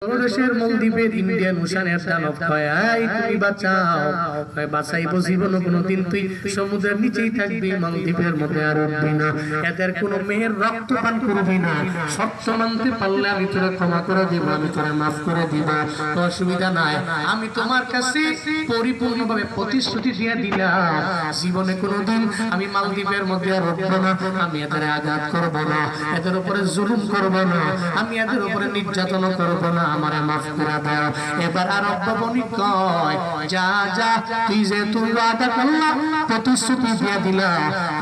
বাংলাদেশের মলদ্বীপের ইন্ডিয়ান ওশানের দানব কয় আই তুমি বাঁচাও, কয় বাঁচাইবো জীবন কোনোদিন তুই সমুদ্রের নিচেই থাকবি, মলদ্বীপের মধ্যে আর উঠবি না, এদের কোনো মেয়ের রক্ত পান করবি না, শর্ত মানতে পারলে আমি তোরা ক্ষমা করে দিব, আমি তোরা মাফ করে দিব, তো অসুবিধা নাই। আমি তোমার কাছে পরিপূর্ণভাবে প্রতিশ্রুতি দিয়ে দিলাম জীবনে কোনোদিন আমি মালদ্বীপের মধ্যে আর উঠবো না, আমি এদের আঘাত করবো না, এদের উপরে জুলুম করবো না, আমি এদের উপরে নির্যাতন করবো না, আমারে মাফ করে দাও। এবার আরব বণিক কয় যা যা তুই যে তুই ওয়াদা করলা প্রতিশ্রুতি দিয়ে দিলা,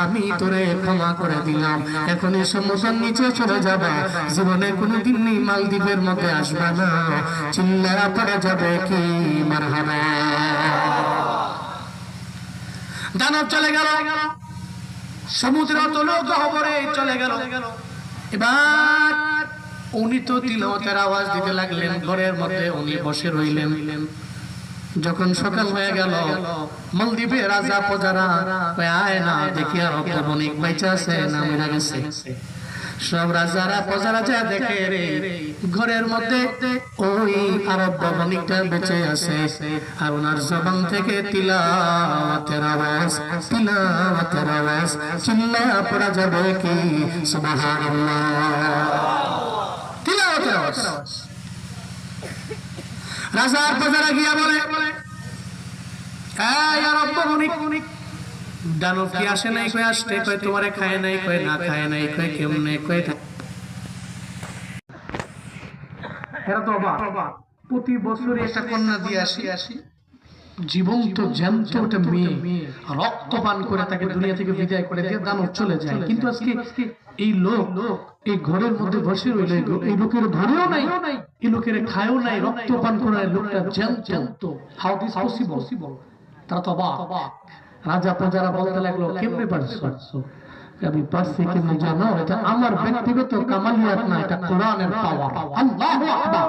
আমি তোরে ক্ষমা করে দিলাম, এখন এই সমুদ্রের নিচে চলে যাবে, জীবনে কোনোদিন মালদ্বীপের মধ্যে আসবে না, চিল্লায়া পড়ে যাবে কি মারহাবা। দানব চলে গেল, সমুদ্র তলু গহ্বরে চলে গেল। এবার উনি তো তিলাওয়াতের আওয়াজ দিতে লাগলেন, ঘরের মধ্যে উনি বসে রইলেন। যখন সকাল হয়ে গেল, মালদ্বীপের রাজা প্রজারা আয় না দেখি আরব বণিক বাইচা আছে না মরে গেছে। সব রাজারা প্রজারা যা দেখে রে ঘরের মধ্যে ওই আরব বণিকটা বেঁচে আছে, আর ওনার জবান থেকে তিলাওয়াতের আওয়াজ, তিলাওয়াতের আওয়াজ, চিল্লায়া পড়া যাবে কি সুবহানাল্লাহ। রাজার প্রজারা গিয়া বলে এই আরব বণিক দানব কি আসে নাই? কই আসতে, কই তোমারে খায় নাই, কই না খায় নাই, কই কেমনে, কই এরা তো অবাক। প্রতি বছর একটা কন্যা দিয়ে আসি, জীবন্ত জ্যান্ত ওটা মেয়ে রক্ত পান করে তাকে দুনিয়া থেকে বিদায় করে দিয়ে দানব চলে যায়। কিন্তু আজকে এই লোক এই ঘরের মধ্যে বসে রইল, এই লোকের ধরেও নাই, এই লোকের খায়ও নাই, রক্ত পান করে লোকটা জ্যান্ত। How this possible? তারা তো অবাক। রাজা প্রজারা বলতে লাগলো কেমনে পারছো? আমি পারছি কেমনে জানো? এটা আমার ব্যক্তিগত কামালিয়াত না, এটা কোরআনের পাওয়ার। আল্লাহু আকবার।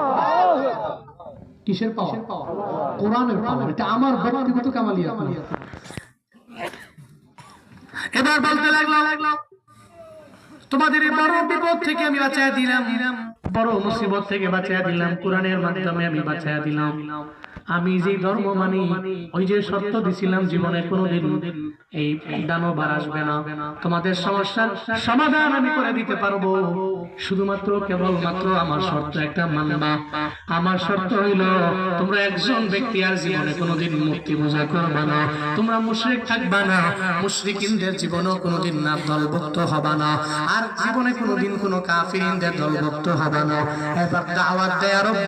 কিসের পাওয়ার? কোরআনের পাওয়ার। এটা আমার ব্যক্তিগত কামালিয়াত না। এবার বলতে লাগলো তোমাদের এই বড় বিপদ থেকে আমি বাঁচায়া দিলাম, বড় মুসিবত থেকে বাঁচায়া দিলাম, কোরআনের মাধ্যমে আমি বাঁচায়া দিলাম। আমি যে ধর্ম মানি, ওই যে শর্ত দিছিলাম জীবনে কোনোদিন এই দানব আর আসবে না, তোমাদের সমস্যার সমাধান আমি করে দিতে পারবো, শুধুমাত্র কেবলমাত্র আমার শর্ত একটা মানবা। আমার শর্ত হইল তোমরা একজন ব্যক্তি আর জীবনে কোনোদিন মূর্তি পূজা করবে না, তোমরা মুশরিক থাকবা না, মুশরিকিনদের জীবনেও কোনোদিন না দলভুক্ত হবা না, আর জীবনে কোনোদিন কোনো কাফিরিনদের দলভুক্ত হবা না। এবার দাওয়াত দেয় আরব